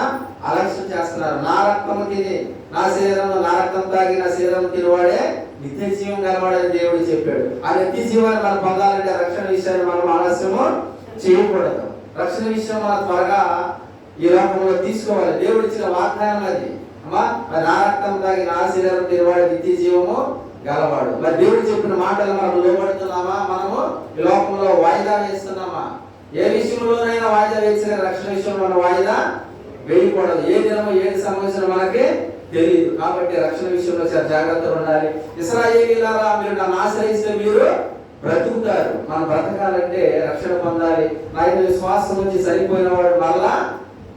అలక్ష్యం చేస్తున్నారు. నా రక్తము తిని నా శరీరం, నా రక్తం తాగి నా శరీరం తినవాడే నిత్య జీవం గలవాడని దేవుడు చెప్పాడు. ఆ నిత్య జీవాన్ని మనం పొందాలంటే రక్షణ విషయాన్ని మనం ఆలస్యము చేయకూడదు. రక్షణ విషయం మనం త్వరగా ఈ లోకంలో తీసుకోవాలి. దేవుడు ఇచ్చిన వాగ్దానం అది. అమ్మా మరి నా రక్తం తాగి నా శరీరం తినవాడు నిత్య జీవము గలవాడు. మరి దేవుడు చెప్పిన మాటలు మనం లోబడుతున్నామా? మనము ఈ లోకంలో వాయిదా వేస్తున్నామా? ఏ విషయంలోనైనా వాయిదా వేసిన రక్షణ విషయంలో మనం వాయిదా వేయకూడదు. ఏ దినము ఏది సంబంధించిన మనకి తెలియదు. కాబట్టి రక్షణ విషయంలో చాలా జాగ్రత్తగా ఉండాలి. ఇశ్రాయేలీయులారా మీరు నన్ను ఆశ్రయిస్తే మీరు బ్రతుకుతారు. మనం బ్రతకాలంటే రక్షణ పొందాలి. ఆయన విశ్వాసం నుంచి సరిపోయిన వాడు మళ్ళా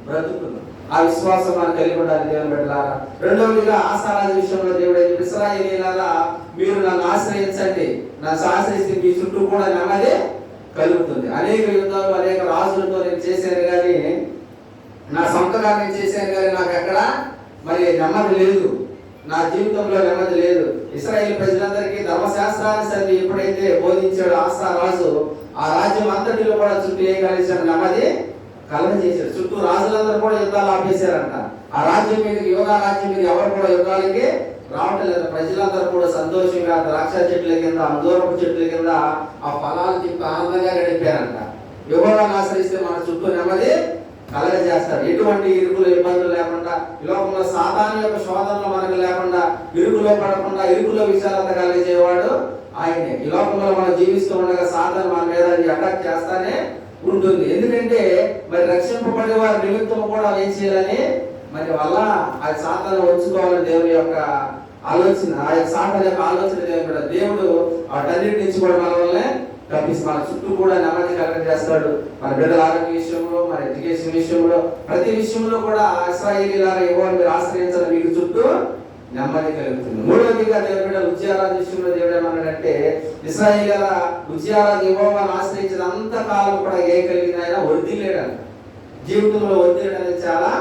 బ్రతుకును. ఆ విశ్వాసం మనం కలిగి ఉండాలి దేవుని బిడ్డలారా. రెండవదిగా ఆశారాధ విషయంలో దేవుడు ఇశ్రాయేలీయులారా మీరు నన్ను ఆశ్రయించండి, నన్ను ఆశ్రయిస్తే మీ చుట్టూ కూడా నెమ్మది కలుగుతుంది. అనేక యుద్ధాలు అనేక రాజులతో నేను చేశాను కానీ నా సొంతగా నేను చేశాను కానీ నాకు ఎక్కడ మరి నెమ్మది లేదు, నా జీవితంలో నెమ్మది లేదు. ఇశ్రాయేలు ప్రజలందరికీ ధర్మశాస్త్రాన్ని సరి ఎప్పుడైతే బోధించాడు ఆసా రాజు, ఆ రాజ్యం అంతటిలో కూడా చుట్టూ ఏం కలిసాడు, నెమ్మది కలగజేశాడు. చుట్టూ రాజులందరూ కూడా యుద్ధాలు ఆపేశారంట. ఆ రాజ్యం మీద యోగా రాజ్యం మీద ఎవరు కూడా యుద్ధాలకి రావటం లేదు. ప్రజలందరూ కూడా సంతోషంగా ద్రాక్ష చెట్ల కింద అంజూరపు చెట్ల కింద ఆ ఫలాలు తిప్పి ఆనందంగా గడిపారంట. యోగాను ఆశ్రయిస్తే మన చుట్టూ నెమ్మది కలగజేస్తారు. ఎటువంటి ఇరుకులు ఇబ్బందులు లేకుండా, ఈ లోకంలో సాతాను యొక్క శోధనలు మనకు లేకుండా, ఇరుకులో పడకుండా ఇరుకులో విశాలత కలిగజేవాడు ఆయనే. ఈ లోకంలో మనం జీవిస్తూ ఉండగా సాతాను మన మీద అటాక్ చేస్తానే ఉంటుంది. ఎందుకంటే మరి రక్షింపబడే వారి నిమిత్తం కూడా ఏం చేయాలని మరి వల్ల ఆ సాతాను ఉంచుకోవాలని దేవుని యొక్క ఆలోచన, ఆ యొక్క సాతాను యొక్క ఆలోచన దేవుడు వాటన్నిటి నుంచి కూడా మన వల్లనే తప్పిస్తే మన చుట్టూ కూడా నెమ్మది కలగజేస్తాడు. మన బిడ్డల ఆరోగ్య విషయంలో, మన ఎడ్యుకేషన్ విషయంలో, ప్రతి విషయంలో కూడా ఇశ్రాయేలీయులారా యెహోవాను మీరు ఆశ్రయించాలి, మీకు చుట్టూ నెమ్మది కలుగుతుంది. మూడవదిగా దేవుని బిడ్డల ఉద్యారాధన విషయంలో దేవుడు ఏమన్నాడంటే, ఇశ్రాయేలీయులారా ఉద్యారాధన యెహోవాను ఆశ్రయించినంత కాలం కూడా ఏం కలిగిన ఆయన వర్ధిల్లేడంట. జీవితంలో వర్ధిల్లడం అనేది చాలా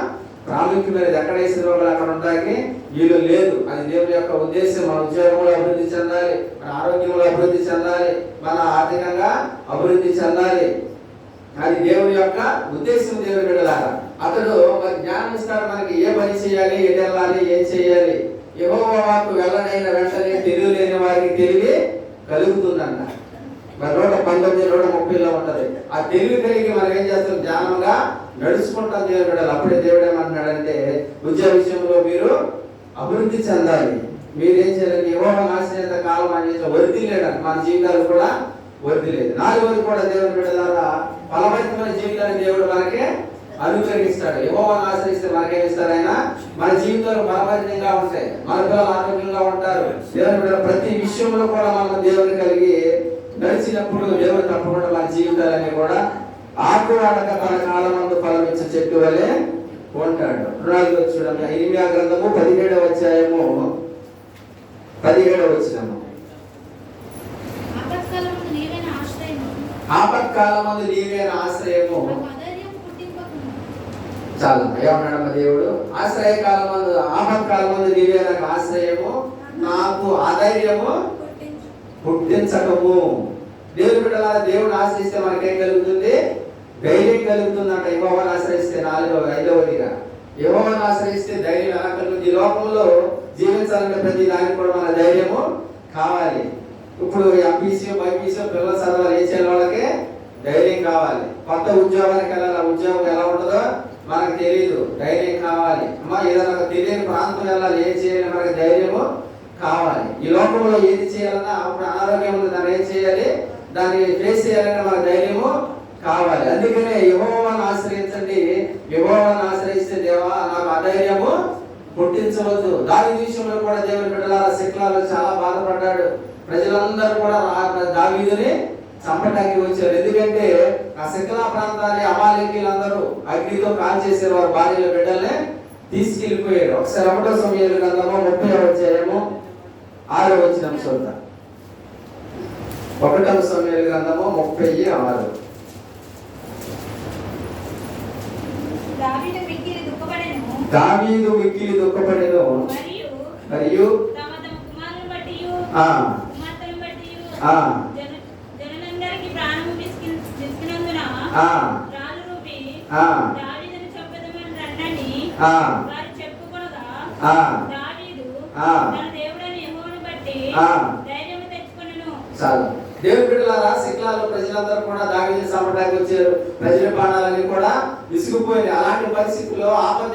ప్రాముఖ్యమైనది. ఎక్కడ వేసిన రోగాలు అక్కడ ఉంటాయి, వీళ్ళు లేదు. అది దేవుని యొక్క ఉద్దేశం. మన ఉద్యోగంలో అభివృద్ధి చెందాలి, మన ఆరోగ్యంలో అభివృద్ధి చెందాలి, మన ఆర్థికంగా అభివృద్ధి చెందాలి. అది దేవుని యొక్క ఉద్దేశం. దేవుని బిడ్డలారా అతడు మరి జ్ఞానం ఇస్తాడు మనకి, ఏ పని చేయాలి, ఎటు వెళ్ళాలి, ఏం చేయాలి. యెహోవా వాక్కు వెల్లడైన వెంటనే తెలివి లేని వారికి తెలివి కలుగుతుందంట. మరి 119, 130లో ఉంటది. ఆ తెలివి కలిగి మనం ఏం చేస్తాం, జ్ఞానంగా నడుచుకుంటాం దేవుని బిడ్డలు. అప్పుడే దేవుడు ఏమంటున్నాడంటే, ఉద్యోగ విషయంలో మీరు అభివృద్ధి చెందాలి. మీరేం చేయాలి, యెహోవాను ఆశ్రయించేంత కాలం అని వర్ధిల్లేడంట. మన జీవితాలు కూడా వర్ధిల్లేదు. నాలుగోది కూడా దేవుని బిడ్డలారా ఫలభరితమైన జీవితాన్ని దేవుడు మనకి అనుగ్రహిస్తాడు. యెహోవాను ఆశ్రయిస్తే మనకేమిస్తాడు ఆయన, మన జీవితాలు ఫలభరితంగా ఉంటాయి, మన పిల్లలు ఆరోగ్యంగా ఉంటారు. దేవుని బిడ్డల ప్రతి విషయంలో కూడా మనం దేవుని కలిగి నడిచినప్పుడు దేవుడు తప్పకుండా మన జీవితాలన్నీ కూడా ఆకువాడక తన కాలమందు ఫలమిచ్చే చెట్టు వలె ఉంటాడు. చూడండి, ఇర్మీయా గ్రంథము 17వ అధ్యాయము 17వ వచనము. ఆపత్కాలమందు నీవైన ఆశ్రయము. చాలా ఏమన్నాడమ్మ దేవుడు, ఆశ్రయకాలమందు ఆపత్కాలమందు నీవే నాకు ఆశ్రయము, నాకు ఆధైర్యము పుట్టించకము. దేవుని బిడ్డలారా దేవుని ఆశ్రయిస్తే మనకేం కలుగుతుంది, ధైర్యం కలుగుతుందంట. యెహోవాను ఆశ్రయిస్తే 5వదిగా యెహోవాను ఆశ్రయిస్తే ధైర్యం ఎలా కలుగుతుంది. ఈ లోకంలో జీవించాలంటే ప్రతి దానికి కూడా మన ధైర్యము కావాలి. ఇప్పుడు ఎంపీసీ బైపీసీ పిల్లలు చదవాలి, ఏం చేయాలి, వాళ్ళకి ధైర్యం కావాలి. కొత్త ఉద్యోగానికి వెళ్ళాలి, ఉద్యోగం ఎలా ఉంటుందో మనకు తెలియదు, ధైర్యం కావాలి. అమ్మా ఏదైనా తెలియని ప్రాంతం వెళ్ళాలి, ఏం చేయాలి, మనకి ధైర్యము కావాలి. ఈ లోకంలో ఏది చేయాలన్నా అప్పుడు అనారోగ్యం ఉంది, దాన్ని ఏం చేయాలి, దాన్ని ఫేస్ చేయాలంటే మనకు ధైర్యము కావాలి. అందుకనే యెహోవాను ఆశ్రయించండి. యెహోవాను ఆశ్రయిస్తే దేవా నాకు అధైర్యము పుట్టించవద్దు. దావీదు విషయంలో కూడా దేవుని బిడ్డలారా శిక్లాలో చాలా బాధపడ్డాడు. ప్రజలందరూ కూడా దావీదుని చంపడానికి వచ్చారు. ఎందుకంటే ఆ శిక్లా ప్రాంతాన్ని అమాలేకీయులందరూ అగ్నితో కాల్చేసారు, వారి భార్యల బిడ్డల్ని తీసుకెళ్లిపోయారు. ఒకసారి 1వ సమూయేలు గ్రంథము 30వ అధ్యాయము 6వ వచనం చూద్దాం. 1వ సమూయేలు గ్రంథము 36. దావీదు మిక్కిలి దుఃఖపడెను మరియు చాలా దేవుని బిడ్డలారా శిక్లాలో ప్రజలందరూ కూడా దావీదుని చంపడానికి వచ్చారు. ప్రజల ప్రాణాలన్నీ కూడా విసిగిపోయింది. అలాంటి పరిస్థితుల్లో ఆపద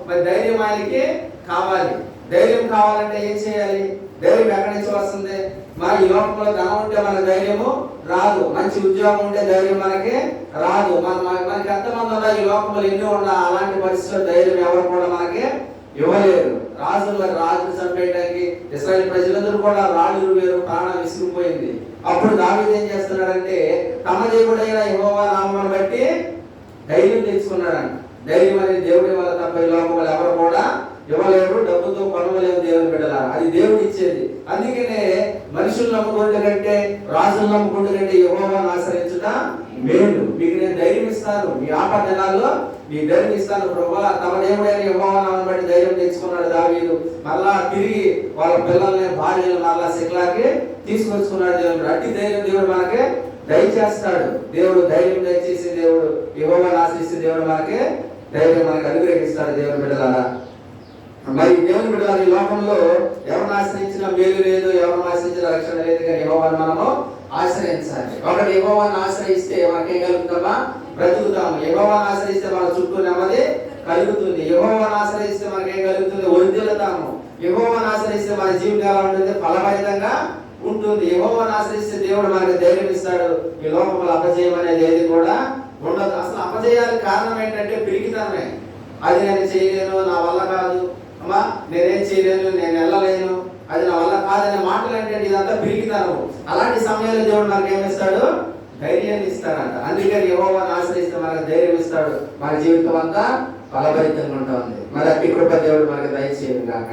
మరి ధైర్యం ఆయనకి కావాలి. ధైర్యం కావాలంటే ఏం చేయాలి, ధైర్యం ఎక్కడి నుంచి వస్తుంది? మన ఈ లోకంలో ధనం ఉంటే మన ధైర్యము రాదు, మంచి ఉద్యోగం ఉంటే ధైర్యం మనకి రాదు. మనకి ఎంతమంది ఉన్నా ఈ లోకంలో ఎన్నో ఉన్నా అలాంటి పరిస్థితుల్లో ధైర్యం ఎవరు కూడా మనకి ఇవ్వలేరు. రాజును చంపేయడానికి ఇశ్రాయేలు ప్రజలందరూ కూడా రాళ్ళు వేరు, ప్రాణం విసిగిపోయింది. అప్పుడు దావీదు ఏం చేస్తున్నాడంటే తమ దేవుడైన యెహోవా నామమును బట్టి ధైర్యం తెచ్చుకున్నాడంట. ధైర్యం అనేది దేవుడి వల్ల తప్ప ఈ లోకంలో ఎవరు కూడా ఇవ్వలేరు, డబ్బుతో కొనవలేము దేవుని బిడ్డలారా, అది దేవుడు ఇచ్చేది. అందుకనే మనుషులు నమ్ముకోండి కంటే రాజు రాజులు నమ్ముకుంటుందంటే యెహోవాను ఆశ్రయించుట మేలు. మీకు నేను ధైర్యం ఇస్తాను, మీ ఆపద దినాల్లో మీ ధైర్యం ఇస్తాను. ప్రభువా తమ దేవుడైన యెహోవాను బట్టి ధైర్యం తెచ్చుకున్నాడు దావీదు. మళ్ళా తిరిగి వాళ్ళ పిల్లల్ని భార్యలు మళ్ళా సిక్లాకి తీసుకొచ్చుకున్నాడు దేవుడు. అట్టి ధైర్యం దేవుడు మనకి దయచేస్తాడు. దేవుడు ధైర్యం దయచేసి దేవుడు యెహోవాను ఆశ్రయిస్తే దేవుడు మనకి ధైర్యం మనకు అనుగ్రహిస్తాడు. దేవుని బిడ్డలారా, మరి దేవుని బిడ్డలారా, ఈ లోకంలో ఎవరిని ఆశ్రయించినా మేలు లేదు, ఎవరిని ఆశ్రయించిన రక్షణ లేదు. కానీ యెహోవాను మనము ఆశ్రయించాలి. ఒకటి యెహోవాను ఆశ్రయిస్తే మనకేం కలుగుతామా? బ్రతుకుతాము. యెహోవాను ఆశ్రయిస్తే మన చుట్టూ నెమ్మది కలుగుతుంది. యెహోవాను ఆశ్రయిస్తే మనకేం కలుగుతుంది? వర్ధిల్లుతాము. యెహోవాను ఆశ్రయిస్తే మన జీవితం ఎలా ఉంటుంది? ఫలభరితంగా ఉంటుంది. యెహోవాను ఆశ్రయిస్తే దేవుడు మనకి ధైర్యం ఇస్తాడు. ఈ లోకంలో అపజయం అనేది ఏది కూడా ఉండదు. అసలు అపజయానికి కారణం ఏంటంటే పిరికితనమే. అది నేను చేయలేను, నా వల్ల కాదు, అమ్మా నేనేం చేయలేను, నేను వెళ్ళలేను, అది నా వల్ల కాదనే మాటలు ఏంటంటే ఇదంతా పిరికితనము. అలాంటి సమయంలో దేవుడు మనకి ఏమిస్తాడు? ధైర్యాన్ని ఇస్తాడంట. అందుకని యెహోవాను ఆశ్రయిస్తే మనకు ధైర్యం ఇస్తాడు. మన జీవితం అంతా ఫలభరితంగా ఉంటుంది. మరి అట్టి కృప దేవుడు మనకి దయచేయను గాక.